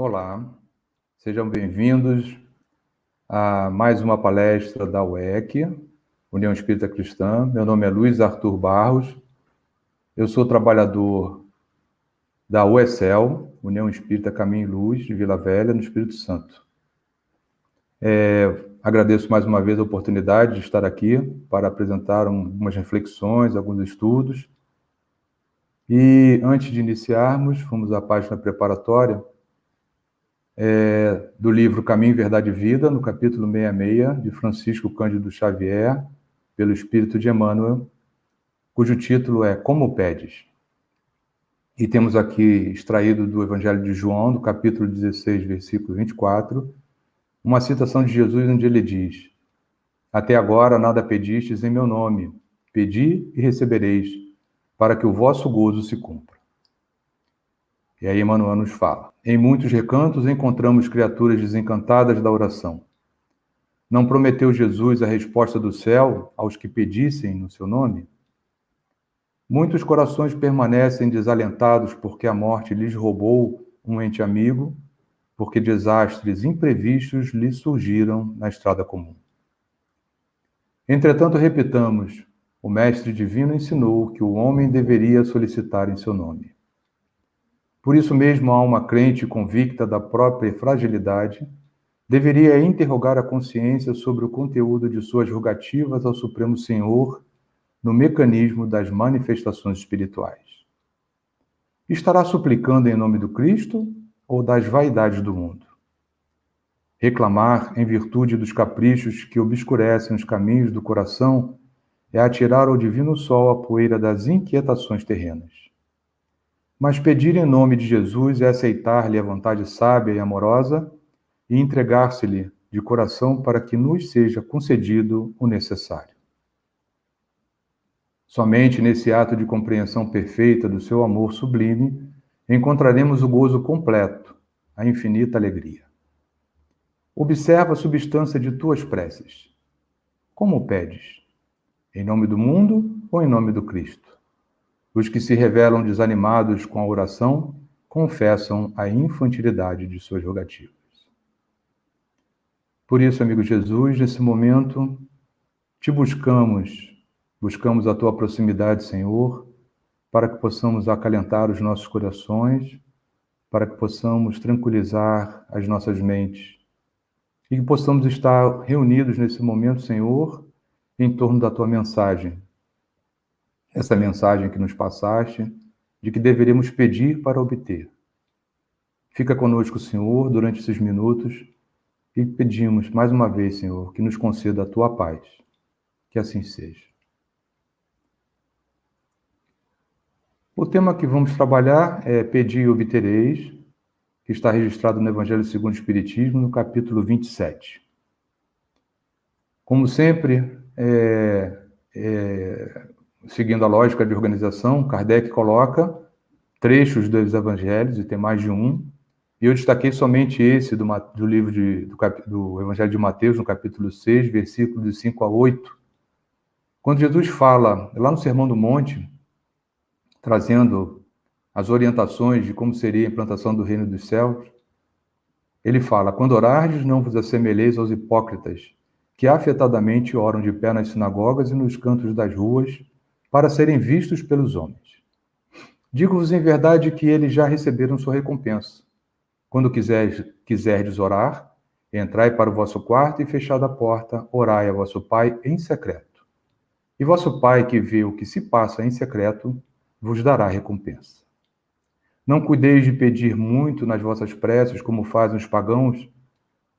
Olá, sejam bem-vindos a mais uma palestra da UEC, União Espírita Cristã. Meu nome é Luiz Arthur Barros, eu sou trabalhador da UECEL, União Espírita Caminho e Luz, de Vila Velha, no Espírito Santo. Agradeço mais uma vez a oportunidade de estar aqui para apresentar algumas reflexões, alguns estudos. E antes de iniciarmos, vamos à página preparatória do livro Caminho, Verdade e Vida, no capítulo 66, de Francisco Cândido Xavier, pelo Espírito de Emmanuel, cujo título é Como Pedes. E temos aqui extraído do Evangelho de João, do capítulo 16, versículo 24, uma citação de Jesus onde ele diz: Até agora nada pedistes em meu nome, pedi e recebereis, para que o vosso gozo se cumpra. E aí Emmanuel nos fala: Em muitos recantos encontramos criaturas desencantadas da oração. Não prometeu Jesus a resposta do céu aos que pedissem no seu nome? Muitos corações permanecem desalentados porque a morte lhes roubou um ente amigo, porque desastres imprevistos lhes surgiram na estrada comum. Entretanto, repitamos, o Mestre Divino ensinou que o homem deveria solicitar em seu nome. Por isso mesmo, a alma crente convicta da própria fragilidade deveria interrogar a consciência sobre o conteúdo de suas rogativas ao Supremo Senhor no mecanismo das manifestações espirituais. Estará suplicando em nome do Cristo ou das vaidades do mundo? Reclamar em virtude dos caprichos que obscurecem os caminhos do coração é atirar ao divino sol a poeira das inquietações terrenas. Mas pedir em nome de Jesus é aceitar-lhe a vontade sábia e amorosa e entregar-se-lhe de coração para que nos seja concedido o necessário. Somente nesse ato de compreensão perfeita do seu amor sublime encontraremos o gozo completo, a infinita alegria. Observa a substância de tuas preces. Como pedes? Em nome do mundo ou em nome do Cristo? Os que se revelam desanimados com a oração confessam a infantilidade de suas rogativas. Por isso, amigo Jesus, nesse momento, te buscamos a tua proximidade, Senhor, para que possamos acalentar os nossos corações, para que possamos tranquilizar as nossas mentes e que possamos estar reunidos nesse momento, Senhor, em torno da tua mensagem. Essa mensagem que nos passaste, de que deveríamos pedir para obter. Fica conosco, Senhor, durante esses minutos e pedimos mais uma vez, Senhor, que nos conceda a tua paz. Que assim seja. O tema que vamos trabalhar é Pedi e obtereis, que está registrado no Evangelho segundo o Espiritismo, no capítulo 27. Como sempre, seguindo a lógica de organização, Kardec coloca trechos dos evangelhos, e tem mais de um, e eu destaquei somente esse do livro do Evangelho de Mateus, no capítulo 6, versículos de 5 a 8, quando Jesus fala, lá no Sermão do Monte, trazendo as orientações de como seria a implantação do reino dos céus, ele fala: quando orardes, não vos assemelheis aos hipócritas, que afetadamente oram de pé nas sinagogas e nos cantos das ruas, para serem vistos pelos homens. Digo-vos em verdade que eles já receberam sua recompensa. Quando quiserdes orar, entrai para o vosso quarto e, fechada a porta, orai a vosso Pai em secreto. E vosso Pai, que vê o que se passa em secreto, vos dará recompensa. Não cuideis de pedir muito nas vossas preces, como fazem os pagãos,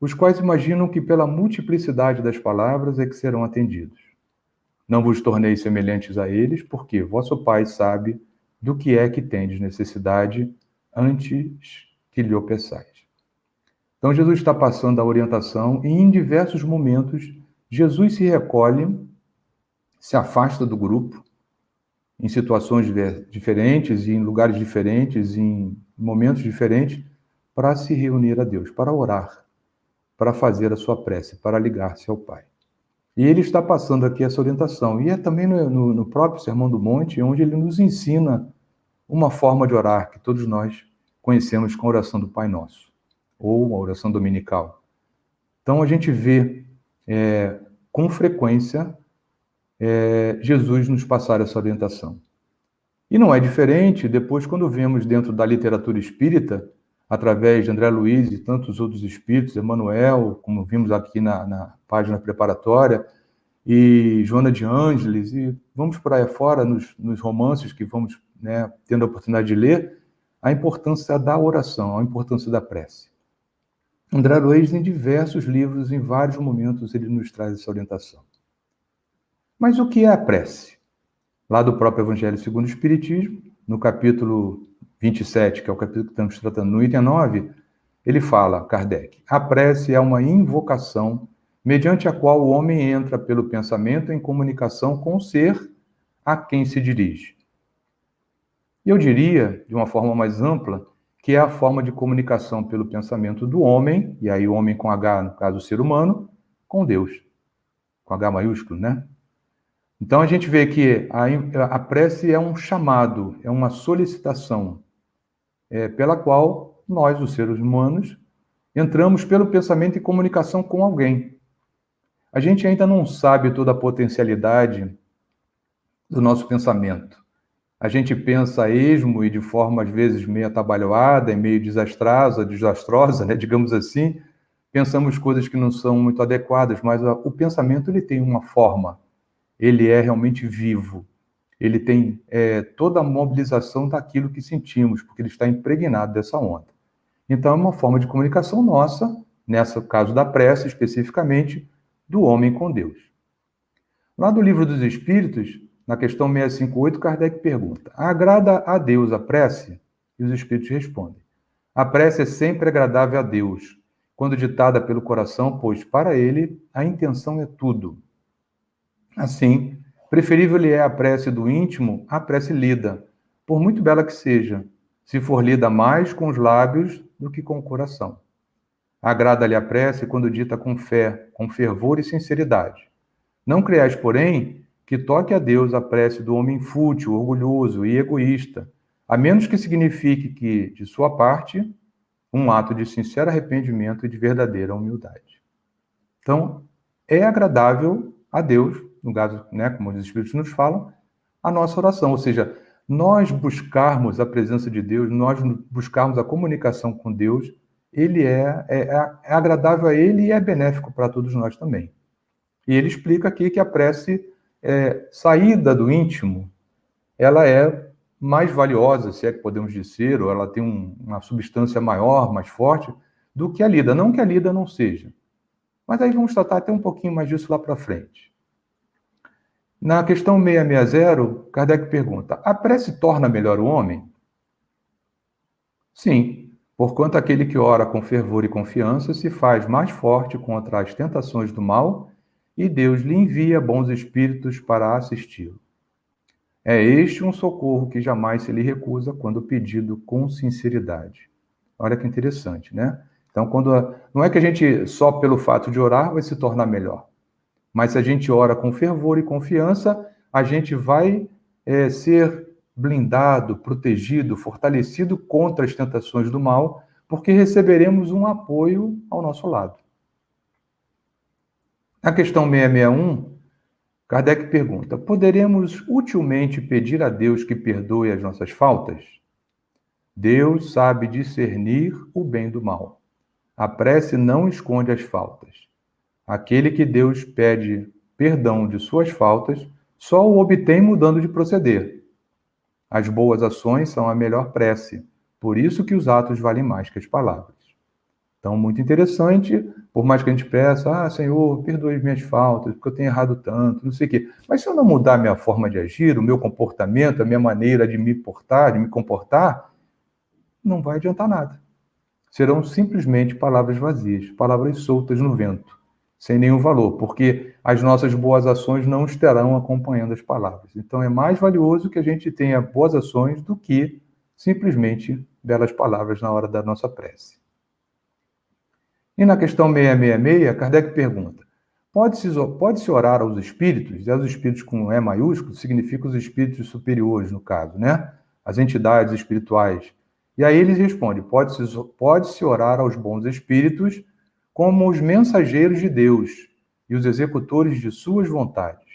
os quais imaginam que pela multiplicidade das palavras é que serão atendidos. Não vos torneis semelhantes a eles, porque vosso Pai sabe do que é que tendes necessidade antes que lhe o peçais. Então, Jesus está passando a orientação e, em diversos momentos, Jesus se recolhe, se afasta do grupo, em situações diferentes, em lugares diferentes, em momentos diferentes, para se reunir a Deus, para orar, para fazer a sua prece, para ligar-se ao Pai. E ele está passando aqui essa orientação. E é também no próprio Sermão do Monte, onde ele nos ensina uma forma de orar que todos nós conhecemos com a oração do Pai Nosso. ou a oração dominical. Então, a gente vê com frequência Jesus nos passar essa orientação. E não é diferente depois quando vemos dentro da literatura espírita, através de André Luiz e tantos outros espíritos, Emmanuel, como vimos aqui na página preparatória, e Joana de Ângeles, e vamos por aí fora nos romances que vamos tendo a oportunidade de ler, a importância da oração, a importância da prece. André Luiz, em diversos livros, em vários momentos, ele nos traz essa orientação. Mas o que é a prece? Lá do próprio Evangelho segundo o Espiritismo, no capítulo 27, que é o capítulo que estamos tratando, no item 9, ele fala, Kardec, a prece é uma invocação mediante a qual o homem entra pelo pensamento em comunicação com o ser a quem se dirige. E eu diria, de uma forma mais ampla, que é a forma de comunicação pelo pensamento do homem, e aí o homem com H, no caso o ser humano, com Deus, com H maiúsculo, né? Então a gente vê que a prece é um chamado, é uma solicitação pela qual nós, os seres humanos, entramos pelo pensamento em comunicação com alguém. A gente ainda não sabe toda a potencialidade do nosso pensamento. A gente pensa a esmo e de forma, às vezes, meio atabalhoada e meio desastrosa, né, digamos assim. Pensamos coisas que não são muito adequadas, mas o pensamento ele tem uma forma. Ele é realmente vivo. Ele tem toda a mobilização daquilo que sentimos, porque ele está impregnado dessa onda. Então, é uma forma de comunicação nossa, nesse caso da prece, especificamente, do homem com Deus. Lá do Livro dos Espíritos, na questão 658, Kardec pergunta, agrada a Deus a prece? E os Espíritos respondem, a prece é sempre agradável a Deus, quando ditada pelo coração, pois para ele a intenção é tudo. Assim, preferível lhe é a prece do íntimo à prece lida, por muito bela que seja, se for lida mais com os lábios do que com o coração. Agrada-lhe a prece quando dita com fé, com fervor e sinceridade. Não creais, porém, que toque a Deus a prece do homem fútil, orgulhoso e egoísta, a menos que signifique que, de sua parte, um ato de sincero arrependimento e de verdadeira humildade. Então, é agradável a Deus, no caso, como os Espíritos nos falam, a nossa oração, ou seja, nós buscarmos a presença de Deus, nós buscarmos a comunicação com Deus, ele é agradável a ele e é benéfico para todos nós também. E ele explica aqui que a prece saída do íntimo, ela é mais valiosa, se é que podemos dizer, ou ela tem uma substância maior, mais forte, do que a lida. Não que a lida não seja. Mas aí vamos tratar até um pouquinho mais disso lá para frente. Na questão 660, Kardec pergunta, a prece torna melhor o homem? Sim, porquanto aquele que ora com fervor e confiança se faz mais forte contra as tentações do mal e Deus lhe envia bons espíritos para assisti-lo. É este um socorro que jamais se lhe recusa quando pedido com sinceridade. Olha que interessante, né? Então, não é que a gente, só pelo fato de orar, vai se tornar melhor. Mas se a gente ora com fervor e confiança, a gente vai ser blindado, protegido, fortalecido contra as tentações do mal, porque receberemos um apoio ao nosso lado. Na questão 661, Kardec pergunta, poderemos utilmente pedir a Deus que perdoe as nossas faltas? Deus sabe discernir o bem do mal. A prece não esconde as faltas. Aquele que Deus pede perdão de suas faltas, só o obtém mudando de proceder. As boas ações são a melhor prece, por isso que os atos valem mais que as palavras. Então, muito interessante, por mais que a gente peça, Senhor, perdoe as minhas faltas, porque eu tenho errado tanto, não sei o quê. Mas se eu não mudar a minha forma de agir, o meu comportamento, a minha maneira de me portar, de me comportar, não vai adiantar nada. Serão simplesmente palavras vazias, palavras soltas no vento, sem nenhum valor, porque as nossas boas ações não estarão acompanhando as palavras. Então, é mais valioso que a gente tenha boas ações do que simplesmente belas palavras na hora da nossa prece. E na questão 666, Kardec pergunta, pode-se orar aos espíritos? E aos espíritos com E maiúsculo significa os espíritos superiores, no caso, né? As entidades espirituais. E aí ele responde: pode-se orar aos bons espíritos como os mensageiros de Deus e os executores de suas vontades.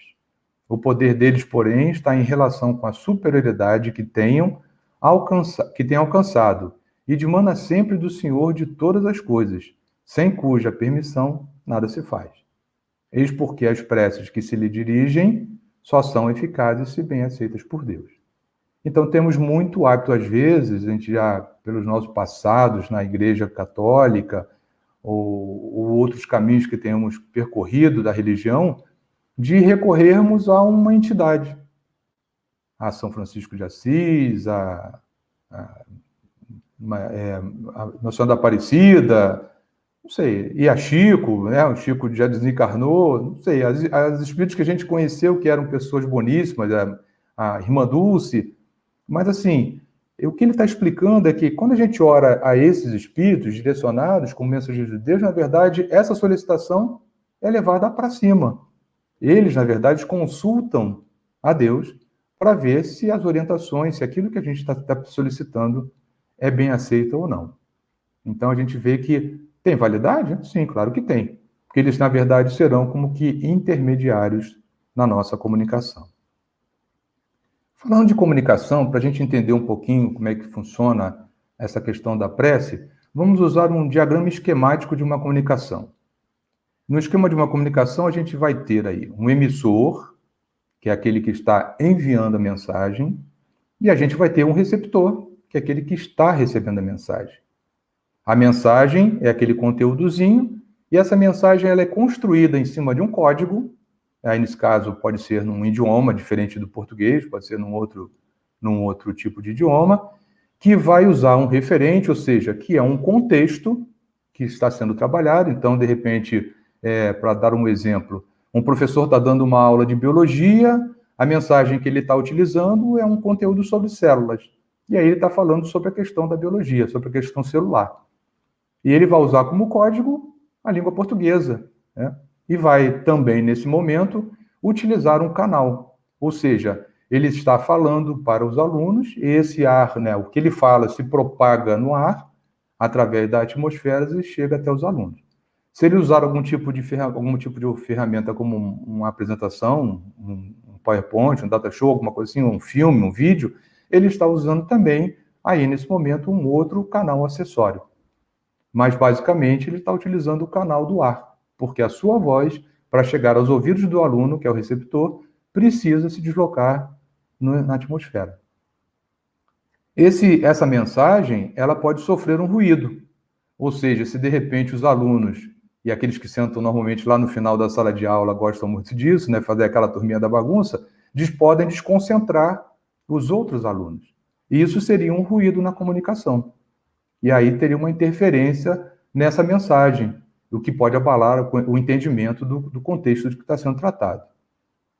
O poder deles, porém, está em relação com a superioridade que tenham alcançado, e dimana sempre do Senhor de todas as coisas, sem cuja permissão nada se faz. Eis porque as preces que se lhe dirigem só são eficazes se bem aceitas por Deus. Então temos muito hábito, às vezes, a gente já, pelos nossos passados na Igreja Católica, ou outros caminhos que tenhamos percorrido da religião, de recorrermos a uma entidade, a São Francisco de Assis, a Nossa Senhora da Aparecida, não sei, e a Chico, né? O Chico já desencarnou, não sei, as espíritos que a gente conheceu, que eram pessoas boníssimas, a Irmã Dulce, mas assim, o que ele está explicando é que quando a gente ora a esses espíritos direcionados como mensageiros de Deus, na verdade, essa solicitação é levada para cima. Eles, na verdade, consultam a Deus para ver se as orientações, se aquilo que a gente está solicitando é bem aceito ou não. Então, a gente vê que tem validade? Sim, claro que tem. Porque eles, na verdade, serão como que intermediários na nossa comunicação. Falando de comunicação, para a gente entender um pouquinho como é que funciona essa questão da prece, vamos usar um diagrama esquemático de uma comunicação. No esquema de uma comunicação, a gente vai ter aí um emissor, que é aquele que está enviando a mensagem, e a gente vai ter um receptor, que é aquele que está recebendo a mensagem. A mensagem é aquele conteúdozinho, e essa mensagem ela é construída em cima de um código. Aí, nesse caso, pode ser num idioma diferente do português, pode ser num outro tipo de idioma, que vai usar um referente, ou seja, que é um contexto que está sendo trabalhado. Então, de repente, para dar um exemplo, um professor está dando uma aula de biologia, a mensagem que ele está utilizando é um conteúdo sobre células. E aí ele está falando sobre a questão da biologia, sobre a questão celular. E ele vai usar como código a língua portuguesa, né? E vai também, nesse momento, utilizar um canal. Ou seja, ele está falando para os alunos, e esse ar, né, o que ele fala se propaga no ar, através da atmosfera, e chega até os alunos. Se ele usar algum tipo de ferramenta como uma apresentação, um PowerPoint, um data show, alguma coisa assim, um filme, um vídeo, ele está usando também, aí nesse momento, um outro canal acessório. Mas, basicamente, ele está utilizando o canal do ar, porque a sua voz, para chegar aos ouvidos do aluno, que é o receptor, precisa se deslocar na atmosfera. Essa mensagem, ela pode sofrer um ruído. Ou seja, se de repente os alunos, e aqueles que sentam normalmente lá no final da sala de aula gostam muito disso, né, fazer aquela turminha da bagunça, podem desconcentrar os outros alunos. E isso seria um ruído na comunicação. E aí teria uma interferência nessa mensagem, o que pode abalar o entendimento do contexto de que está sendo tratado.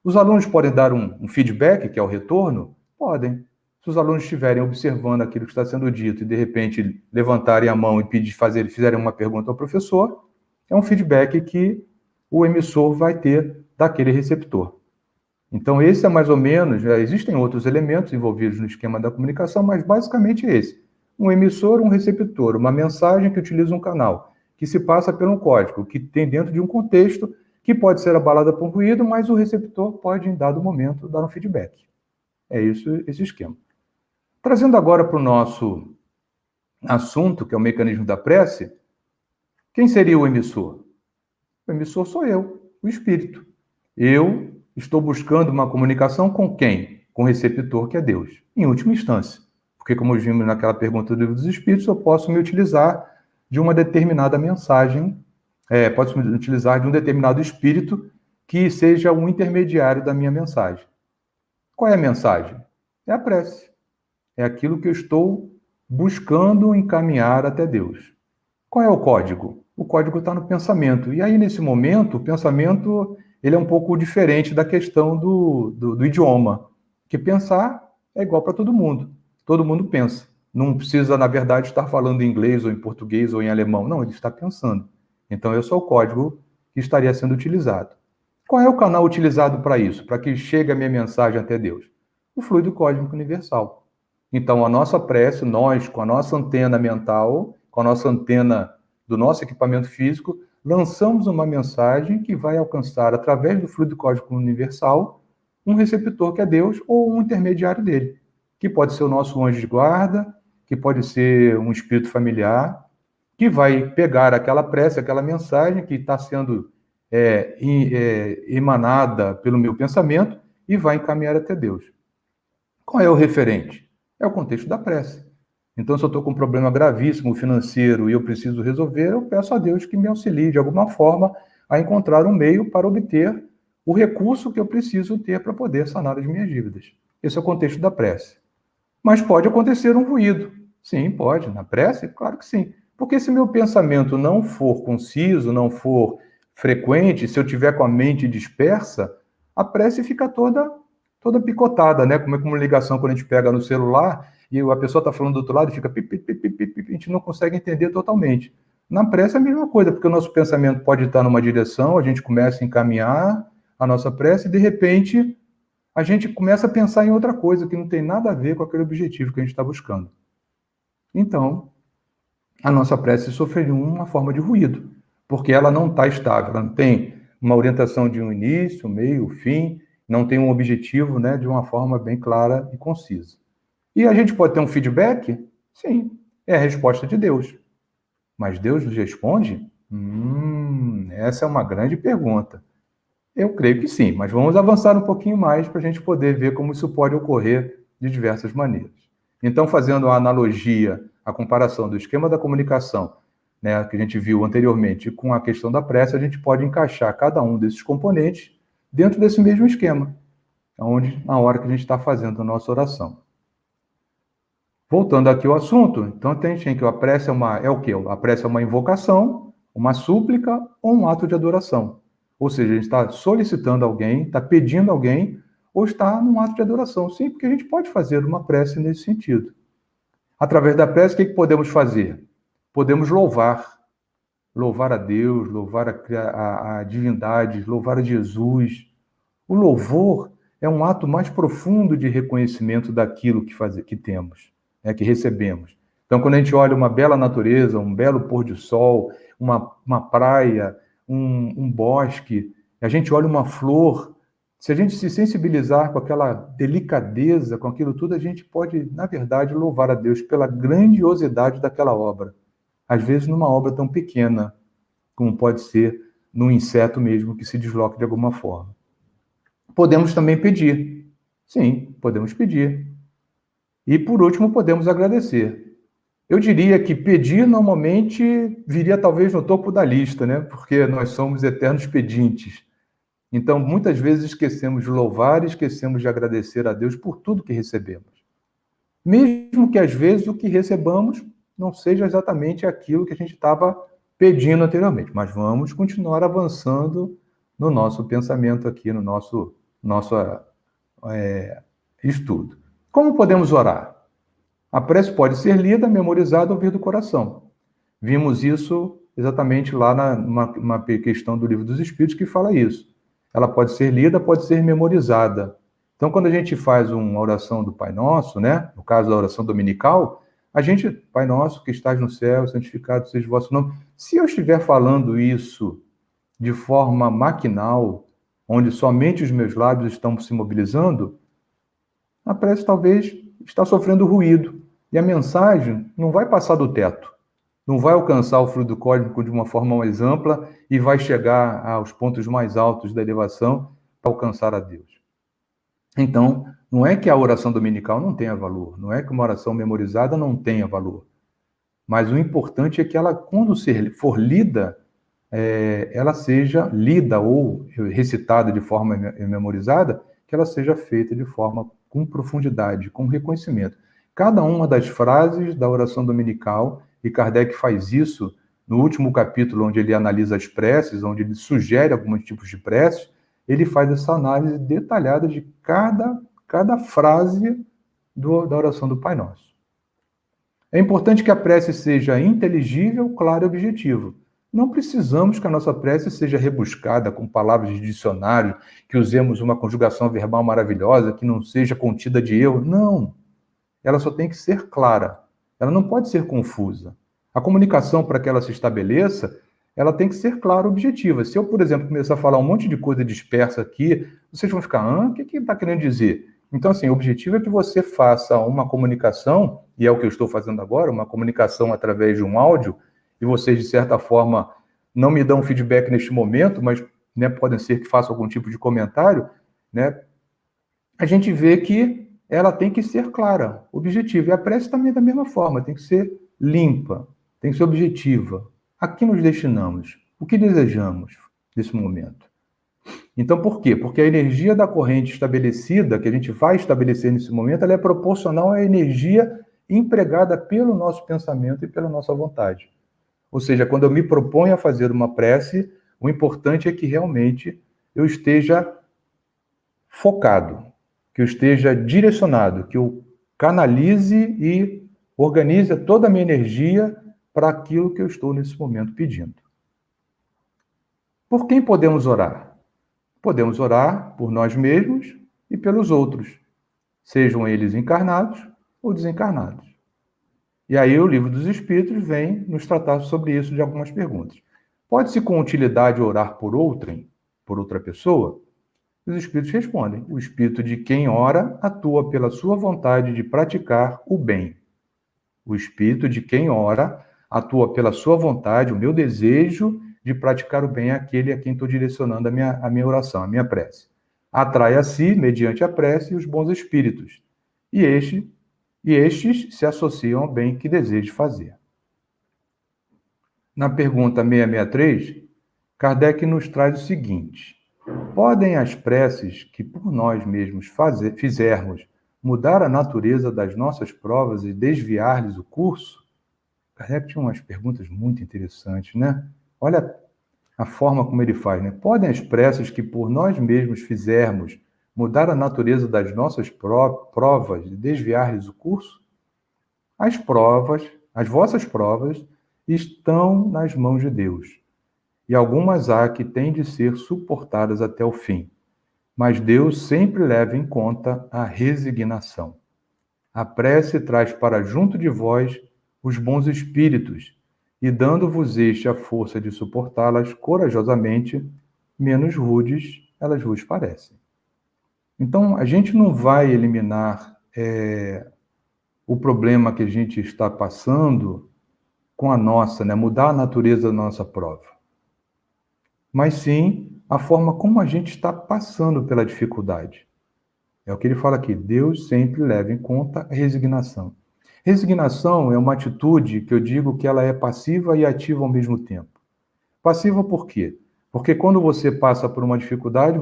Os alunos podem dar um feedback, que é o retorno? Podem. Se os alunos estiverem observando aquilo que está sendo dito e, de repente, levantarem a mão e fizerem uma pergunta ao professor, é um feedback que o emissor vai ter daquele receptor. Então, esse é mais ou menos, existem outros elementos envolvidos no esquema da comunicação, mas basicamente esse. Um emissor, um receptor, uma mensagem que utiliza um canal, que se passa por um código, que tem dentro de um contexto, que pode ser abalada por um ruído, mas o receptor pode, em dado momento, dar um feedback. É isso, esse esquema. Trazendo agora para o nosso assunto, que é o mecanismo da prece, quem seria o emissor? O emissor sou eu, o espírito. Eu estou buscando uma comunicação com quem? Com o receptor, que é Deus, em última instância. Porque, como vimos naquela pergunta do Livro dos Espíritos, eu posso me utilizar de uma determinada mensagem, posso me utilizar de um determinado espírito que seja um intermediário da minha mensagem. Qual é a mensagem? É a prece. É aquilo que eu estou buscando encaminhar até Deus. Qual é o código? O código está no pensamento. E aí, nesse momento, o pensamento ele é um pouco diferente da questão do idioma. Que pensar é igual para todo mundo. Todo mundo pensa. Não precisa, na verdade, estar falando em inglês ou em português ou em alemão. Não, ele está pensando. Então, esse é o código que estaria sendo utilizado. Qual é o canal utilizado para isso? Para que chegue a minha mensagem até Deus? O fluido cósmico universal. Então, a nossa prece, nós, com a nossa antena mental, com a nossa antena do nosso equipamento físico, lançamos uma mensagem que vai alcançar, através do fluido cósmico universal, um receptor que é Deus ou um intermediário dele, que pode ser o nosso anjo de guarda, que pode ser um espírito familiar, que vai pegar aquela prece, aquela mensagem que está sendo emanada pelo meu pensamento e vai encaminhar até Deus. Qual é o referente? É o contexto da prece. Então, se eu estou com um problema gravíssimo financeiro e eu preciso resolver, eu peço a Deus que me auxilie de alguma forma a encontrar um meio para obter o recurso que eu preciso ter para poder sanar as minhas dívidas. Esse é o contexto da prece. Mas pode acontecer um ruído. Sim, pode. Na prece? Claro que sim. Porque se meu pensamento não for conciso, não for frequente, se eu tiver com a mente dispersa, a prece fica toda picotada, né? Como é uma ligação quando a gente pega no celular e a pessoa está falando do outro lado e fica pip, pip, pip, pip, pip, a gente não consegue entender totalmente. Na prece é a mesma coisa, porque o nosso pensamento pode estar numa direção, a gente começa a encaminhar a nossa prece e, de repente, a gente começa a pensar em outra coisa que não tem nada a ver com aquele objetivo que a gente está buscando. Então, a nossa prece sofre uma forma de ruído, porque ela não está estável, ela não tem uma orientação de um início, meio, fim, não tem um objetivo, né, de uma forma bem clara e concisa. E a gente pode ter um feedback? Sim, é a resposta de Deus. Mas Deus nos responde? Essa é uma grande pergunta. Eu creio que sim, mas vamos avançar um pouquinho mais para a gente poder ver como isso pode ocorrer de diversas maneiras. Então, fazendo a analogia, a comparação do esquema da comunicação, né, que a gente viu anteriormente, com a questão da prece, a gente pode encaixar cada um desses componentes dentro desse mesmo esquema, na hora que a gente está fazendo a nossa oração. Voltando aqui ao assunto, então tem que a prece é o quê? A prece é uma invocação, uma súplica ou um ato de adoração. Ou seja, a gente está solicitando alguém, está pedindo alguém, ou está num ato de adoração. Sim, porque a gente pode fazer uma prece nesse sentido. Através da prece, o que podemos fazer? Podemos louvar a Deus, louvar a divindade, louvar a Jesus. O louvor é um ato mais profundo de reconhecimento daquilo que temos, né, que recebemos. Então, quando a gente olha uma bela natureza, um belo pôr de sol, uma praia, um bosque, a gente olha uma flor, se a gente se sensibilizar com aquela delicadeza, com aquilo tudo, a gente pode, na verdade, louvar a Deus pela grandiosidade daquela obra. Às vezes, numa obra tão pequena, como pode ser num inseto mesmo que se desloca de alguma forma. Podemos também pedir. Sim, podemos pedir. E, por último, podemos agradecer. Eu diria que pedir normalmente viria talvez no topo da lista, né? Porque nós somos eternos pedintes. Então, muitas vezes esquecemos de louvar e esquecemos de agradecer a Deus por tudo que recebemos. Mesmo que às vezes o que recebamos não seja exatamente aquilo que a gente estava pedindo anteriormente, mas vamos continuar avançando no nosso pensamento aqui, no nosso estudo. Como podemos orar? A prece pode ser lida, memorizada ou vir do coração. Vimos isso exatamente lá numa questão do Livro dos Espíritos que fala isso. Ela pode ser lida, pode ser memorizada. Então, quando a gente faz uma oração do Pai Nosso, né, no caso da oração dominical, a gente, Pai Nosso que estás no céu, santificado seja o vosso nome. Se eu estiver falando isso de forma maquinal, onde somente os meus lábios estão se mobilizando, a prece talvez está sofrendo ruído. E a mensagem não vai passar do teto, não vai alcançar o fluido cósmico de uma forma mais ampla e vai chegar aos pontos mais altos da elevação para alcançar a Deus. Então, não é que a oração dominical não tenha valor, não é que uma oração memorizada não tenha valor, mas o importante é que ela, quando for lida, ela seja lida ou recitada de forma memorizada, que ela seja feita de forma com profundidade, com reconhecimento. Cada uma das frases da oração dominical, e Kardec faz isso no último capítulo, onde ele analisa as preces, onde ele sugere alguns tipos de preces, ele faz essa análise detalhada de cada frase da oração do Pai Nosso. É importante que a prece seja inteligível, clara e objetiva. Não precisamos que a nossa prece seja rebuscada com palavras de dicionário, que usemos uma conjugação verbal maravilhosa, que não seja contida de erro. Não. ela só tem que ser clara. Ela não pode ser confusa. A comunicação, para que ela se estabeleça, ela tem que ser clara, objetiva. Se eu, por exemplo, começar a falar um monte de coisa dispersa aqui, vocês vão ficar, o que ele está querendo dizer? Então, assim, o objetivo é que você faça uma comunicação, e é o que eu estou fazendo agora, uma comunicação através de um áudio, e vocês, de certa forma, não me dão feedback neste momento, mas, né, podem ser que façam algum tipo de comentário, né? A gente vê que ela tem que ser clara, objetiva. E a prece também é da mesma forma, tem que ser limpa, tem que ser objetiva. A que nos destinamos? O que desejamos nesse momento? Então, por quê? Porque a energia da corrente estabelecida, que a gente vai estabelecer nesse momento, ela é proporcional à energia empregada pelo nosso pensamento e pela nossa vontade. Ou seja, quando eu me proponho a fazer uma prece, o importante é que realmente eu esteja focado, que eu esteja direcionado, que eu canalize e organize toda a minha energia para aquilo que eu estou nesse momento pedindo. Por quem podemos orar? Podemos orar por nós mesmos e pelos outros, sejam eles encarnados ou desencarnados. E aí o Livro dos Espíritos vem nos tratar sobre isso de algumas perguntas. Pode-se com utilidade orar por outrem, por outra pessoa? Os Espíritos respondem: o Espírito de quem ora atua pela sua vontade de praticar o bem. O Espírito de quem ora atua pela sua vontade, o meu desejo de praticar o bem àquele a quem estou direcionando a minha oração, a minha prece. Atrai a si, mediante a prece, os bons espíritos. E estes se associam ao bem que deseja fazer. Na pergunta 663, Kardec nos traz o seguinte: podem as preces que por nós mesmos fizermos mudar a natureza das nossas provas e desviar-lhes o curso? Kardec tinha umas perguntas muito interessantes, né? Olha a forma como ele faz, né? Podem as preces que por nós mesmos fizermos mudar a natureza das nossas provas e desviar-lhes o curso? As provas, as vossas provas, estão nas mãos de Deus. E algumas há que têm de ser suportadas até o fim. Mas Deus sempre leva em conta a resignação. A prece traz para junto de vós os bons espíritos, e dando-vos este a força de suportá-las corajosamente, menos rudes elas vos parecem. Então, a gente não vai eliminar o problema que a gente está passando com a nossa, né? Mudar a natureza da nossa prova. Mas sim a forma como a gente está passando pela dificuldade. É o que ele fala aqui, Deus sempre leva em conta a resignação. Resignação é uma atitude que eu digo que ela é passiva e ativa ao mesmo tempo. Passiva por quê? Porque quando você passa por uma dificuldade,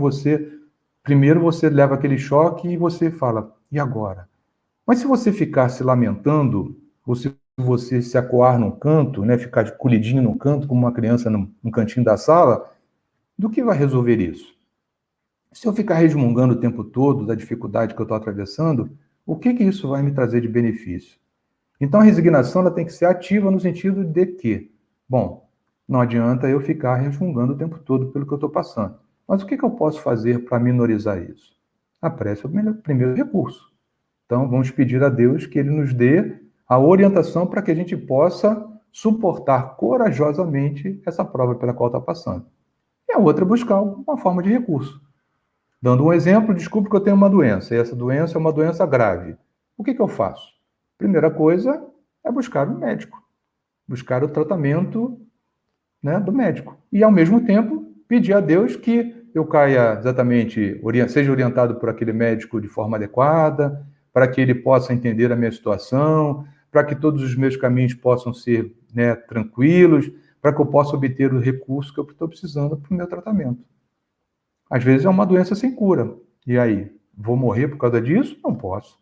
primeiro você leva aquele choque e você fala, e agora? Mas se você ficar se lamentando, ou se você se acuar num canto, né, ficar colhidinho num canto, como uma criança num cantinho da sala, do que vai resolver isso? Se eu ficar resmungando o tempo todo da dificuldade que eu estou atravessando, o que isso vai me trazer de benefício? Então a resignação ela tem que ser ativa no sentido de que, bom, não adianta eu ficar resmungando o tempo todo pelo que eu estou passando. Mas o que eu posso fazer para minorizar isso? A prece é o primeiro recurso. Então vamos pedir a Deus que Ele nos dê a orientação para que a gente possa suportar corajosamente essa prova pela qual está passando. E a outra é buscar uma forma de recurso. Dando um exemplo, descubro que eu tenho uma doença, e essa doença é uma doença grave. O que eu faço? Primeira coisa é buscar um médico, buscar o tratamento, né, do médico. E, ao mesmo tempo, pedir a Deus que eu caia exatamente, seja orientado por aquele médico de forma adequada, para que ele possa entender a minha situação, para que todos os meus caminhos possam ser, né, tranquilos, para que eu possa obter o recurso que eu estou precisando para o meu tratamento. Às vezes é uma doença sem cura. E aí? Vou morrer por causa disso? Não posso.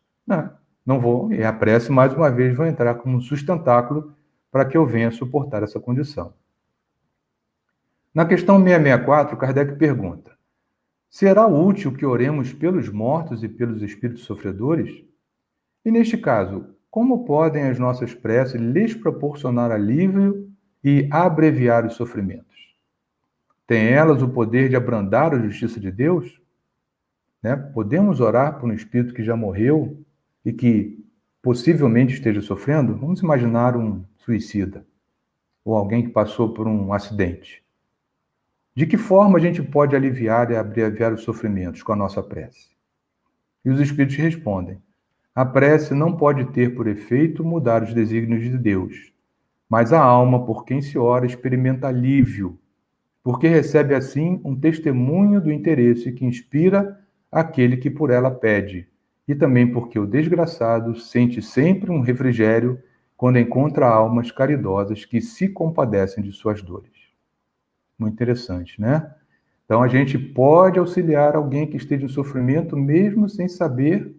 Não vou. E a prece, mais uma vez, vai entrar como um sustentáculo para que eu venha suportar essa condição. Na questão 664, Kardec pergunta: será útil que oremos pelos mortos e pelos espíritos sofredores? E neste caso, como podem as nossas preces lhes proporcionar alívio e abreviar os sofrimentos? Têm elas o poder de abrandar a justiça de Deus? Né? Podemos orar por um espírito que já morreu e que possivelmente esteja sofrendo, vamos imaginar um suicida ou alguém que passou por um acidente. De que forma a gente pode aliviar e abreviar os sofrimentos com a nossa prece? E os Espíritos respondem: a prece não pode ter por efeito mudar os desígnios de Deus, mas a alma por quem se ora experimenta alívio, porque recebe assim um testemunho do interesse que inspira aquele que por ela pede, e também porque o desgraçado sente sempre um refrigério quando encontra almas caridosas que se compadecem de suas dores. Muito interessante, né? Então a gente pode auxiliar alguém que esteja em sofrimento mesmo sem saber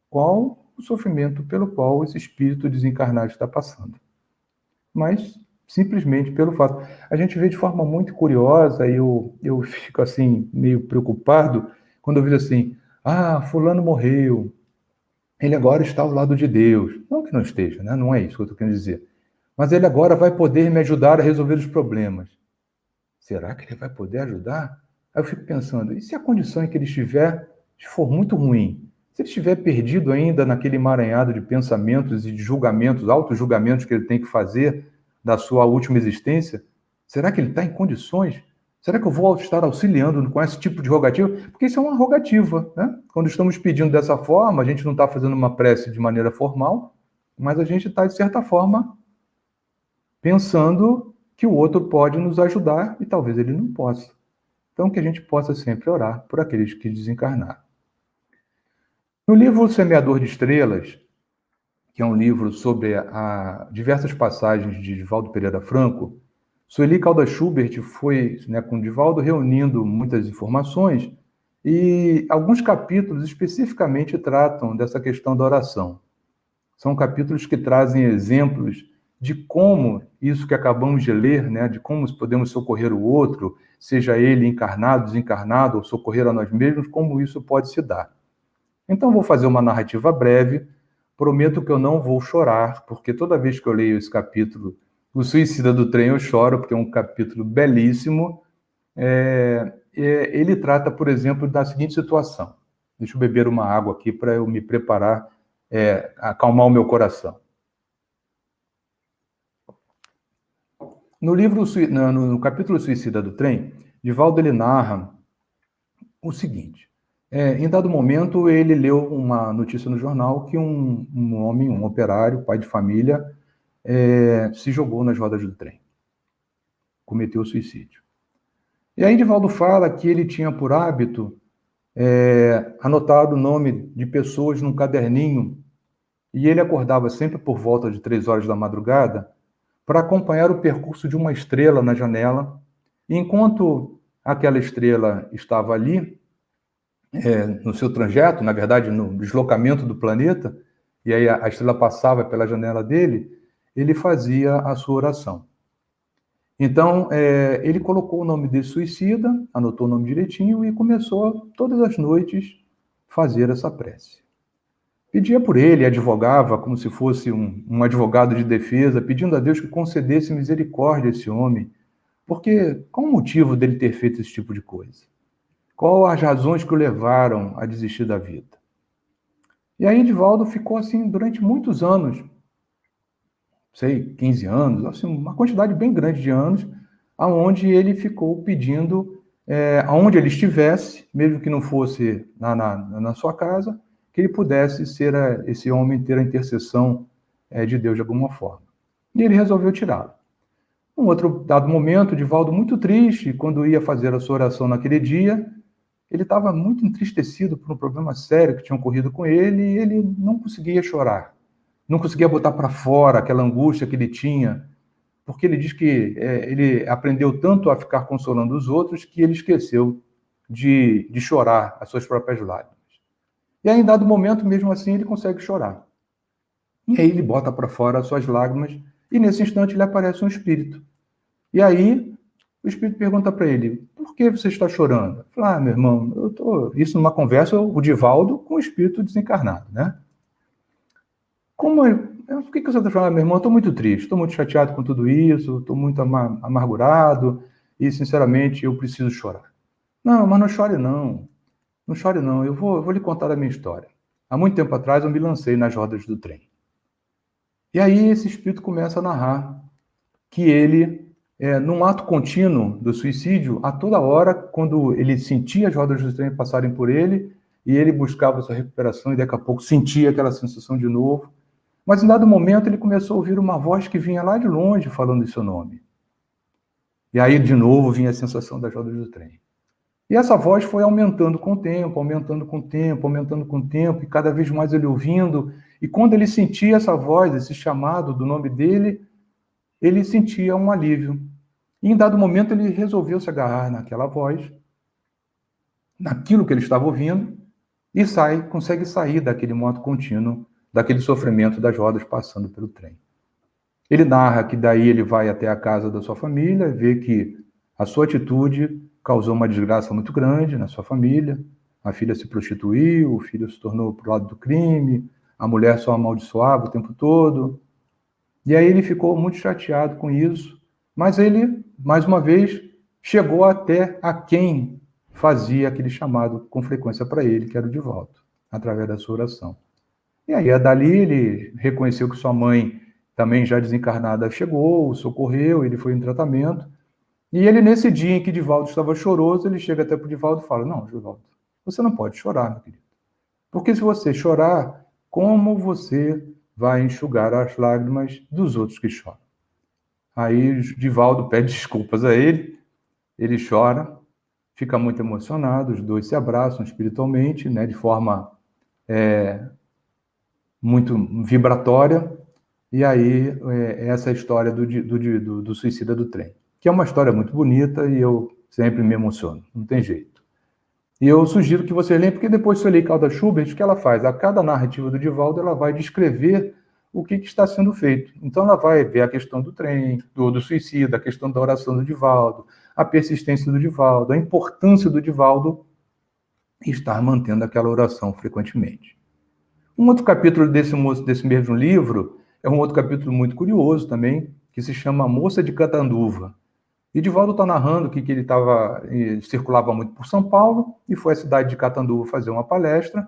qual o sofrimento pelo qual esse espírito desencarnado está passando. Mas simplesmente pelo fato. A gente vê de forma muito curiosa, e eu fico assim, meio preocupado, quando eu vejo assim, fulano morreu, ele agora está ao lado de Deus. Não que não esteja, né? Não é isso que eu estou querendo dizer. Mas ele agora vai poder me ajudar a resolver os problemas. Será que ele vai poder ajudar? Aí eu fico pensando, e se a condição em que ele estiver for muito ruim? Se ele estiver perdido ainda naquele emaranhado de pensamentos e de julgamentos, auto-julgamentos que ele tem que fazer da sua última existência, será que ele está em condições? Será que eu vou estar auxiliando com esse tipo de rogativa? Porque isso é uma rogativa, né? Quando estamos pedindo dessa forma, a gente não está fazendo uma prece de maneira formal, mas a gente está, de certa forma, pensando que o outro pode nos ajudar e talvez ele não possa. Então, que a gente possa sempre orar por aqueles que desencarnaram. No livro O Semeador de Estrelas, que é um livro sobre diversas passagens de Divaldo Pereira Franco, Sueli Caldas Schubert foi, né, com Divaldo, reunindo muitas informações e alguns capítulos especificamente tratam dessa questão da oração. São capítulos que trazem exemplos de como isso que acabamos de ler, né, de como podemos socorrer o outro, seja ele encarnado, desencarnado, ou socorrer a nós mesmos, como isso pode se dar. Então, vou fazer uma narrativa breve, prometo que eu não vou chorar, porque toda vez que eu leio esse capítulo, O Suicida do Trem, eu choro, porque é um capítulo belíssimo. Ele trata, por exemplo, da seguinte situação. Deixa eu beber uma água aqui para eu me preparar, acalmar o meu coração. No capítulo Suicida do Trem, Divaldo ele narra o seguinte. Em dado momento, ele leu uma notícia no jornal que um homem, um operário, pai de família, se jogou nas rodas do trem. Cometeu suicídio. E aí Divaldo fala que ele tinha por hábito anotar o nome de pessoas num caderninho e ele acordava sempre por volta de 3 horas da madrugada para acompanhar o percurso de uma estrela na janela. E enquanto aquela estrela estava ali, no seu trajeto, na verdade, no deslocamento do planeta, e aí a estrela passava pela janela dele, ele fazia a sua oração. Então, ele colocou o nome de suicida, anotou o nome direitinho e começou todas as noites fazer essa prece. Pedia por ele, advogava como se fosse um advogado de defesa, pedindo a Deus que concedesse misericórdia a esse homem, porque qual o motivo dele ter feito esse tipo de coisa? Qual as razões que o levaram a desistir da vida? E aí Divaldo ficou assim durante muitos anos, 15 anos, assim, uma quantidade bem grande de anos, aonde ele ficou pedindo, aonde ele estivesse, mesmo que não fosse na sua casa, que ele pudesse ser esse homem, ter a intercessão de Deus de alguma forma. E ele resolveu tirá-lo. Um outro dado momento, Divaldo muito triste, quando ia fazer a sua oração naquele dia, ele estava muito entristecido por um problema sério que tinha ocorrido com ele e ele não conseguia chorar, não conseguia botar para fora aquela angústia que ele tinha, porque ele diz que ele aprendeu tanto a ficar consolando os outros que ele esqueceu de chorar as suas próprias lágrimas. E aí, em dado momento, mesmo assim, ele consegue chorar. E aí ele bota para fora as suas lágrimas e nesse instante lhe aparece um espírito. E aí o espírito pergunta para ele: por que você está chorando? Fala: meu irmão, eu tô... Isso numa conversa, o Divaldo com o espírito desencarnado, né? Por que você está chorando? Meu irmão, eu estou muito triste, estou muito chateado com tudo isso, estou muito amargurado e, sinceramente, eu preciso chorar. Não, mas não chore não. Não chore não, eu vou lhe contar a minha história. Há muito tempo atrás eu me lancei nas rodas do trem. E aí esse espírito começa a narrar que ele, num ato contínuo do suicídio, a toda hora, quando ele sentia as rodas do trem passarem por ele, e ele buscava sua recuperação, e daqui a pouco sentia aquela sensação de novo. Mas em dado momento ele começou a ouvir uma voz que vinha lá de longe falando em seu nome. E aí de novo vinha a sensação das rodas do trem. E essa voz foi aumentando com o tempo, aumentando com o tempo, aumentando com o tempo, e cada vez mais ele ouvindo. E quando ele sentia essa voz, esse chamado do nome dele, ele sentia um alívio. E em dado momento ele resolveu se agarrar naquela voz, naquilo que ele estava ouvindo, e consegue sair daquele modo contínuo, daquele sofrimento das rodas passando pelo trem. Ele narra que daí ele vai até a casa da sua família, vê que a sua atitude causou uma desgraça muito grande na sua família. A filha se prostituiu, o filho se tornou para o lado do crime, a mulher só amaldiçoava o tempo todo. E aí ele ficou muito chateado com isso, mas ele, mais uma vez, chegou até a quem fazia aquele chamado com frequência para ele, que era o Divaldo, através da sua oração. E aí, dali, ele reconheceu que sua mãe, também já desencarnada, chegou, o socorreu, ele foi em tratamento. E ele, nesse dia em que Divaldo estava choroso, ele chega até para o Divaldo e fala: não, Divaldo, você não pode chorar, meu querido. Porque se você chorar, como você vai enxugar as lágrimas dos outros que choram? Aí Divaldo pede desculpas a ele chora, fica muito emocionado, os dois se abraçam espiritualmente, né, de forma muito vibratória, e aí essa é a história do suicida do trem, que é uma história muito bonita e eu sempre me emociono, não tem jeito. E eu sugiro que você leia, porque depois, se eu ler Calda Schubert, o que ela faz? A cada narrativa do Divaldo, ela vai descrever o que está sendo feito. Então, ela vai ver a questão do trem, do suicida, a questão da oração do Divaldo, a persistência do Divaldo, a importância do Divaldo estar mantendo aquela oração frequentemente. Um outro capítulo desse mesmo livro é um outro capítulo muito curioso também, que se chama A Moça de Catanduva. E Divaldo está narrando que ele circulava muito por São Paulo e foi à cidade de Catanduva fazer uma palestra.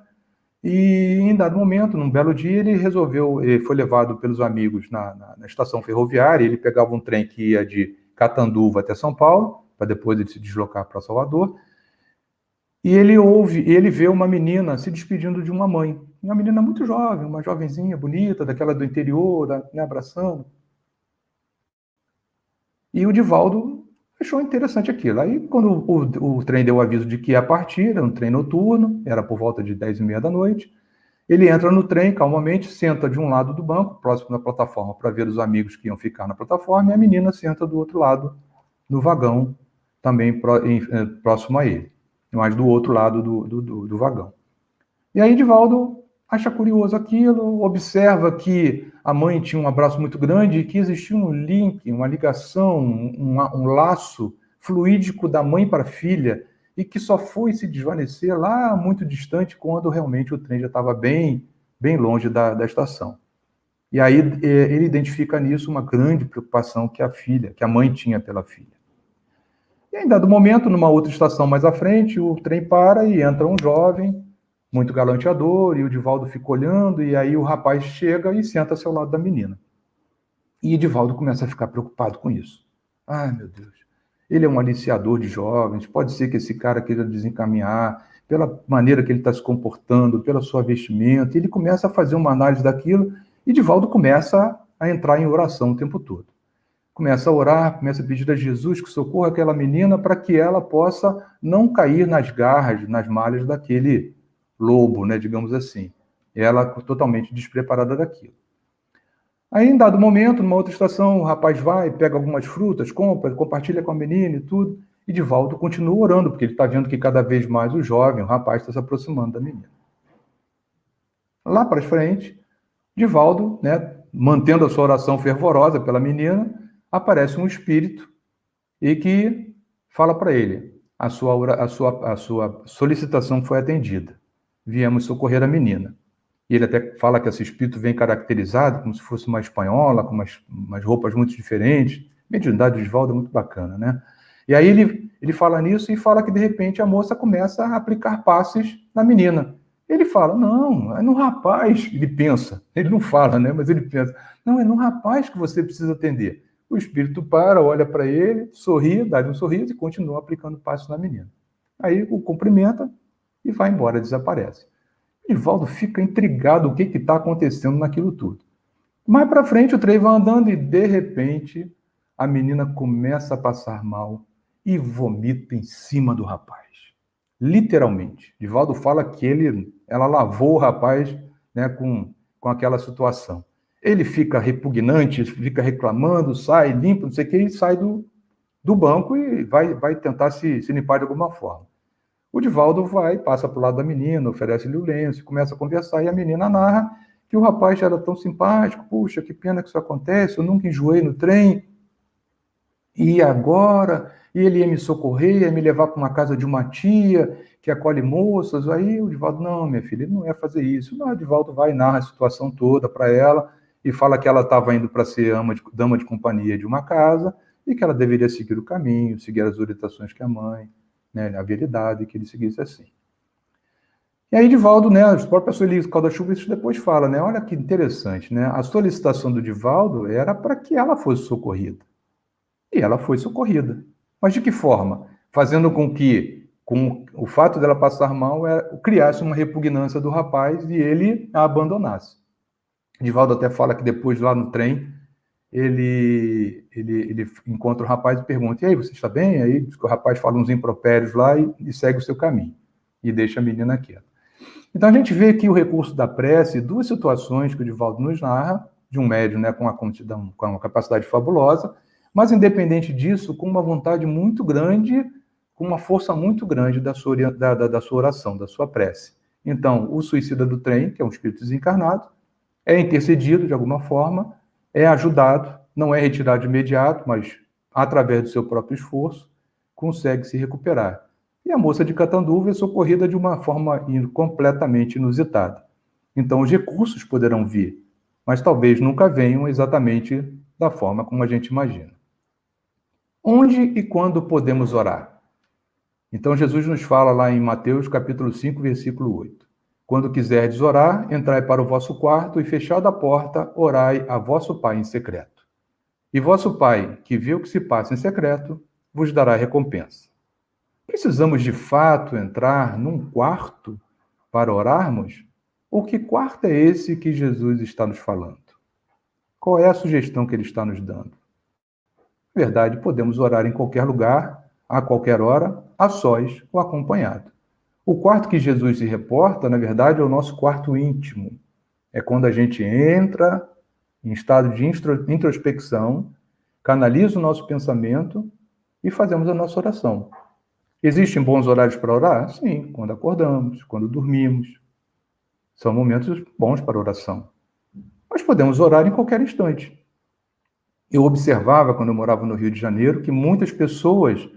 E em dado momento, num belo dia, ele foi levado pelos amigos na estação ferroviária. Ele pegava um trem que ia de Catanduva até São Paulo, para depois ele se deslocar para Salvador. E ele vê uma menina se despedindo de uma mãe. Uma menina muito jovem, uma jovenzinha bonita, daquela do interior, né, abraçando. E o Divaldo achou interessante aquilo. Aí, quando o trem deu o aviso de que ia partir, era um trem noturno, era por volta de 10h30 da noite, ele entra no trem calmamente, senta de um lado do banco, próximo da plataforma, para ver os amigos que iam ficar na plataforma, e a menina senta do outro lado, no vagão, também próximo a ele, mas do outro lado do vagão. E aí, Divaldo acha curioso aquilo, observa que a mãe tinha um abraço muito grande e que existia um link, uma ligação, um laço fluídico da mãe para a filha e que só foi se desvanecer lá muito distante quando realmente o trem já estava bem longe da estação. E aí ele identifica nisso uma grande preocupação que a mãe tinha pela filha. E em dado momento, numa outra estação mais à frente, o trem para e entra um jovem, muito galanteador, e o Divaldo fica olhando, e aí o rapaz chega e senta-se ao lado da menina. E Divaldo começa a ficar preocupado com isso. Ai, meu Deus, ele é um aliciador de jovens, pode ser que esse cara queira desencaminhar, pela maneira que ele está se comportando, pela sua vestimenta, e ele começa a fazer uma análise daquilo, e Divaldo começa a entrar em oração o tempo todo. Começa a orar, começa a pedir a Jesus que socorra aquela menina para que ela possa não cair nas garras, nas malhas daquele lobo, né, digamos assim. Ela totalmente despreparada daquilo. Aí, em dado momento, numa outra estação, o rapaz vai, pega algumas frutas, compra, compartilha com a menina e tudo, e Divaldo continua orando, porque ele está vendo que cada vez mais o jovem, o rapaz, está se aproximando da menina. Lá para frente, Divaldo, né, mantendo a sua oração fervorosa pela menina, aparece um espírito e que fala para ele: a sua solicitação foi atendida. Viemos socorrer a menina. E ele até fala que esse espírito vem caracterizado como se fosse uma espanhola, com umas roupas muito diferentes. A mediunidade do Divaldo é muito bacana, né? E aí ele fala nisso e fala que, de repente, a moça começa a aplicar passes na menina. Ele fala, não, é no rapaz. Ele pensa, ele não fala, né? Mas ele pensa, não, é no rapaz que você precisa atender. O espírito para, olha para ele, sorri, dá-lhe um sorriso e continua aplicando passos na menina. Aí o cumprimenta e vai embora, desaparece. Divaldo fica intrigado o que está acontecendo naquilo tudo. Mais para frente, o trem vai andando e, de repente, a menina começa a passar mal e vomita em cima do rapaz. Literalmente. Divaldo fala que ela lavou o rapaz, né, com aquela situação. Ele fica repugnante, fica reclamando, sai, limpa, não sei o que, e sai do banco e vai tentar se limpar de alguma forma. O Divaldo vai, passa para o lado da menina, oferece-lhe o lenço, começa a conversar, e a menina narra que o rapaz já era tão simpático, puxa, que pena que isso acontece, eu nunca enjoei no trem, e agora, e ele ia me socorrer, ia me levar para uma casa de uma tia, que acolhe moças, aí o Divaldo, não, minha filha, ele não ia fazer isso. Não, o Divaldo vai e narra a situação toda para ela, e fala que ela estava indo para ser dama de companhia de uma casa, e que ela deveria seguir o caminho, seguir as orientações que a mãe, né, a veridade, que ele seguisse assim. E aí, Divaldo, né, a própria Sueli Calda-Chuva, isso depois fala, né, olha que interessante, né, a solicitação do Divaldo era para que ela fosse socorrida. E ela foi socorrida. Mas de que forma? Fazendo com que, com o fato dela passar mal, criasse uma repugnância do rapaz e ele a abandonasse. Divaldo até fala que depois, lá no trem, ele encontra o rapaz e pergunta, e aí, você está bem? Aí diz que o rapaz fala uns impropérios lá e segue o seu caminho. E deixa a menina quieta. Então a gente vê aqui o recurso da prece, duas situações que o Divaldo nos narra, de um médium, né, com uma capacidade fabulosa, mas independente disso, com uma vontade muito grande, com uma força muito grande da sua oração, da sua prece. Então, o suicida do trem, que é um espírito desencarnado, é intercedido de alguma forma, é ajudado, não é retirado de imediato, mas através do seu próprio esforço, consegue se recuperar. E a moça de Catanduva é socorrida de uma forma completamente inusitada. Então, os recursos poderão vir, mas talvez nunca venham exatamente da forma como a gente imagina. Onde e quando podemos orar? Então, Jesus nos fala lá em Mateus, capítulo 5, versículo 8. Quando quiserdes orar, entrai para o vosso quarto e, fechada a porta, orai a vosso Pai em secreto. E vosso Pai, que vê o que se passa em secreto, vos dará recompensa. Precisamos de fato entrar num quarto para orarmos? Ou que quarto é esse que Jesus está nos falando? Qual é a sugestão que ele está nos dando? Na verdade, podemos orar em qualquer lugar, a qualquer hora, a sós ou acompanhado. O quarto que Jesus se reporta, na verdade, é o nosso quarto íntimo. É quando a gente entra em estado de introspecção, canaliza o nosso pensamento e fazemos a nossa oração. Existem bons horários para orar? Sim, quando acordamos, quando dormimos. São momentos bons para oração. Mas podemos orar em qualquer instante. Eu observava, quando eu morava no Rio de Janeiro, que muitas pessoas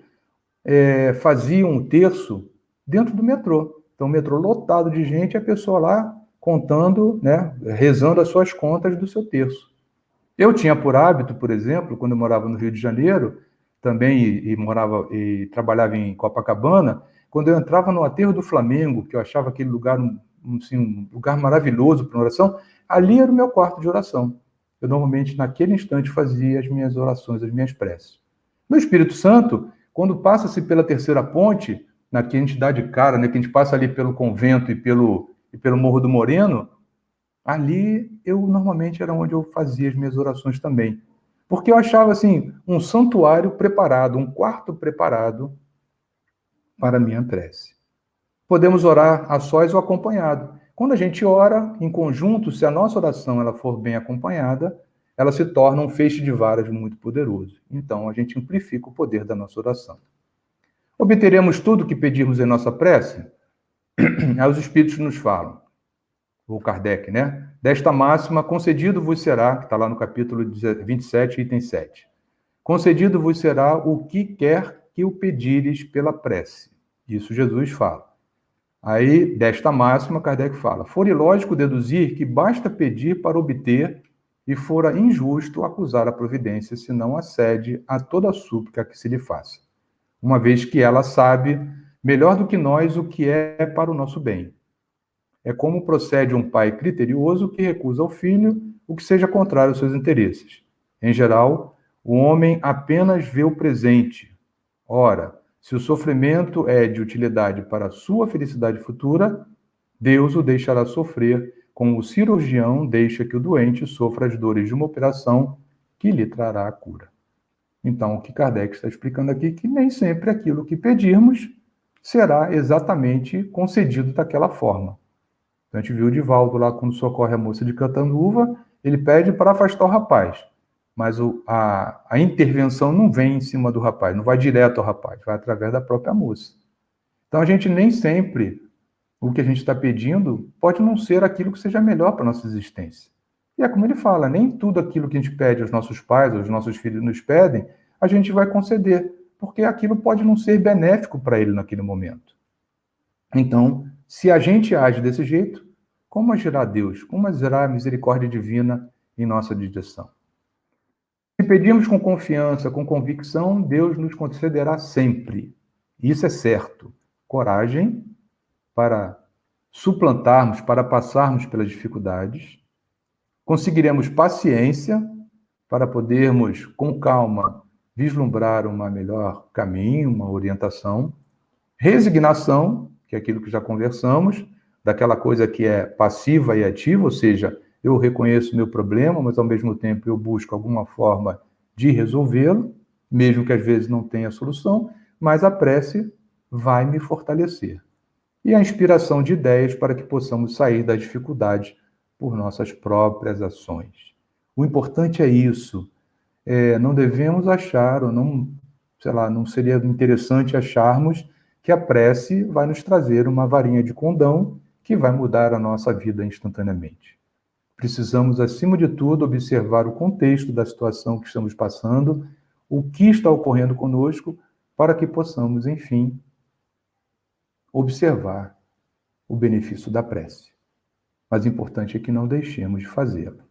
faziam o terço dentro do metrô. Então, o metrô lotado de gente, a pessoa lá contando, né, rezando as suas contas do seu terço. Eu tinha por hábito, por exemplo, quando eu morava no Rio de Janeiro, também e trabalhava em Copacabana, quando eu entrava no aterro do Flamengo, que eu achava aquele lugar assim, um lugar maravilhoso para oração, ali era o meu quarto de oração. Eu normalmente, naquele instante, fazia as minhas orações, as minhas preces. No Espírito Santo, quando passa-se pela terceira ponte, na que a gente dá de cara, né, que a gente passa ali pelo convento e pelo Morro do Moreno, ali eu normalmente era onde eu fazia as minhas orações também. Porque eu achava assim, um santuário preparado, um quarto preparado para a minha prece. Podemos orar a sós ou acompanhado. Quando a gente ora em conjunto, se a nossa oração ela for bem acompanhada, ela se torna um feixe de varas muito poderoso. Então, a gente amplifica o poder da nossa oração. Obteremos tudo o que pedirmos em nossa prece? Aí os Espíritos nos falam, o Kardec, né? Desta máxima, concedido vos será, que está lá no capítulo 27, item 7. Concedido vos será o que quer que o pedires pela prece. Isso Jesus fala. Aí, desta máxima, Kardec fala, for ilógico deduzir que basta pedir para obter e fora injusto acusar a providência, se não acede a toda súplica que se lhe faça, uma vez que ela sabe melhor do que nós o que é para o nosso bem. é como procede um pai criterioso que recusa ao filho o que seja contrário aos seus interesses. Em geral, o homem apenas vê o presente. Ora, se o sofrimento é de utilidade para a sua felicidade futura, Deus o deixará sofrer, como o cirurgião deixa que o doente sofra as dores de uma operação que lhe trará a cura. Então, o que Kardec está explicando aqui é que nem sempre aquilo que pedirmos será exatamente concedido daquela forma. Então, a gente viu o Divaldo lá, quando socorre a moça de Catanduva, ele pede para afastar o rapaz. Mas a intervenção não vem em cima do rapaz, não vai direto ao rapaz, vai através da própria moça. Então, a gente nem sempre, o que a gente está pedindo, pode não ser aquilo que seja melhor para a nossa existência. E é como ele fala, nem tudo aquilo que a gente pede aos nossos pais, aos nossos filhos nos pedem, a gente vai conceder, porque aquilo pode não ser benéfico para ele naquele momento. Então, se a gente age desse jeito, como agirá Deus? Como agirá a misericórdia divina em nossa direção? Se pedirmos com confiança, com convicção, Deus nos concederá sempre. Isso é certo. Coragem para suplantarmos, para passarmos pelas dificuldades. Conseguiremos paciência para podermos, com calma, vislumbrar um melhor caminho, uma orientação. Resignação, que é aquilo que já conversamos, daquela coisa que é passiva e ativa, ou seja, eu reconheço meu problema, mas ao mesmo tempo eu busco alguma forma de resolvê-lo, mesmo que às vezes não tenha solução, mas a prece vai me fortalecer. E a inspiração de ideias para que possamos sair das dificuldades por nossas próprias ações. O importante é isso. Não devemos achar, ou não, sei lá, não seria interessante acharmos que a prece vai nos trazer uma varinha de condão que vai mudar a nossa vida instantaneamente. Precisamos, acima de tudo, observar o contexto da situação que estamos passando, o que está ocorrendo conosco, para que possamos, enfim, observar o benefício da prece. Mas o importante é que não deixemos de fazê-la.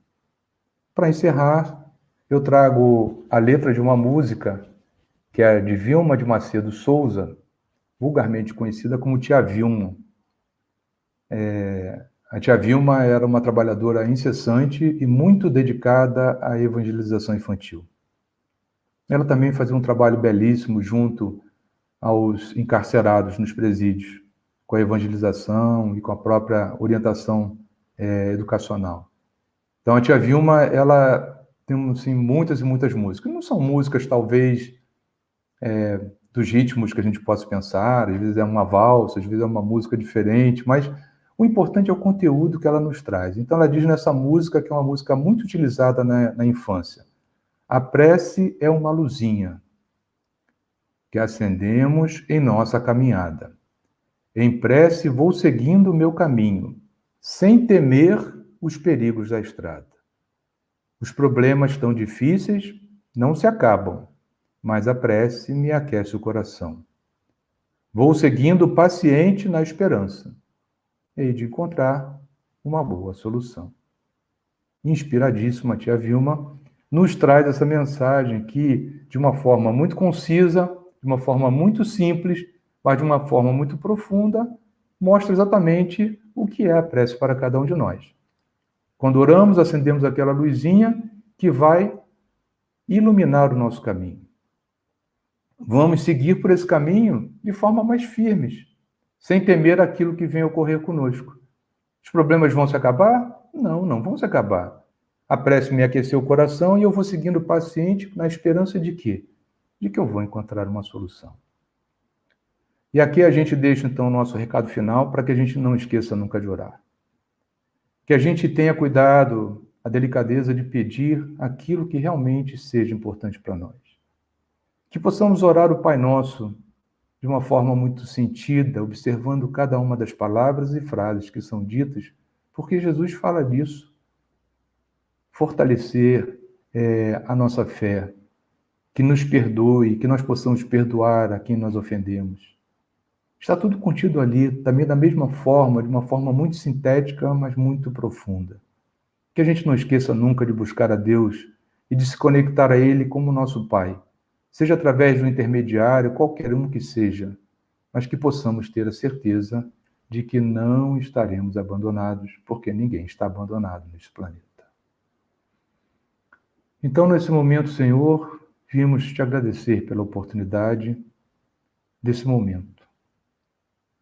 Para encerrar, eu trago a letra de uma música que é de Vilma de Macedo Souza, vulgarmente conhecida como Tia Vilma. A Tia Vilma era uma trabalhadora incessante e muito dedicada à evangelização infantil. Ela também fazia um trabalho belíssimo junto aos encarcerados nos presídios, com a evangelização e com a própria orientação educacional. Então, a Tia Vilma, ela tem assim, muitas e muitas músicas. Não são músicas, talvez, dos ritmos que a gente possa pensar, às vezes é uma valsa, às vezes é uma música diferente, mas o importante é o conteúdo que ela nos traz. Então, ela diz nessa música, que é uma música muito utilizada na infância: a prece é uma luzinha que acendemos em nossa caminhada. Em prece vou seguindo o meu caminho, sem temer os perigos da estrada. Os problemas tão difíceis não se acabam, mas a prece me aquece o coração. Vou seguindo paciente na esperança, hei de encontrar uma boa solução. Inspiradíssima, Tia Vilma nos traz essa mensagem que, de uma forma muito concisa, de uma forma muito simples, mas de uma forma muito profunda, mostra exatamente o que é a prece para cada um de nós. Quando oramos, acendemos aquela luzinha que vai iluminar o nosso caminho. Vamos seguir por esse caminho de forma mais firmes, sem temer aquilo que vem ocorrer conosco. Os problemas vão se acabar? Não, não vão se acabar. A prece me aqueceu o coração e eu vou seguindo paciente na esperança de quê? De que eu vou encontrar uma solução. E aqui a gente deixa, então, o nosso recado final para que a gente não esqueça nunca de orar. Que a gente tenha cuidado, a delicadeza de pedir aquilo que realmente seja importante para nós. Que possamos orar o Pai Nosso de uma forma muito sentida, observando cada uma das palavras e frases que são ditas, porque Jesus fala disso. Fortalecer a nossa fé, que nos perdoe, que nós possamos perdoar a quem nós ofendemos. Está tudo contido ali, também da mesma forma, de uma forma muito sintética, mas muito profunda. Que a gente não esqueça nunca de buscar a Deus e de se conectar a Ele como nosso Pai, seja através do intermediário, qualquer um que seja, mas que possamos ter a certeza de que não estaremos abandonados, porque ninguém está abandonado neste planeta. Então, nesse momento, Senhor, vimos te agradecer pela oportunidade desse momento,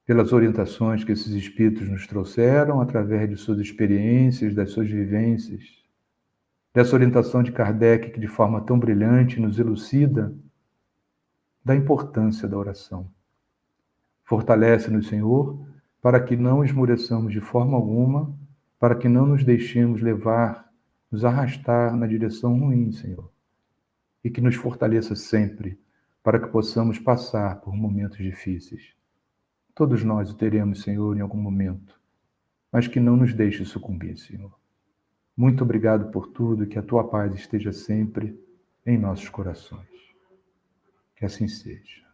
pelas orientações que esses espíritos nos trouxeram através de suas experiências, das suas vivências, dessa orientação de Kardec que de forma tão brilhante nos elucida da importância da oração. Fortalece-nos, Senhor, para que não esmoreçamos de forma alguma, para que não nos deixemos levar, nos arrastar na direção ruim, Senhor. E que nos fortaleça sempre, para que possamos passar por momentos difíceis. Todos nós o teremos, Senhor, em algum momento, mas que não nos deixe sucumbir, Senhor. Muito obrigado por tudo, que a tua paz esteja sempre em nossos corações. Que assim seja.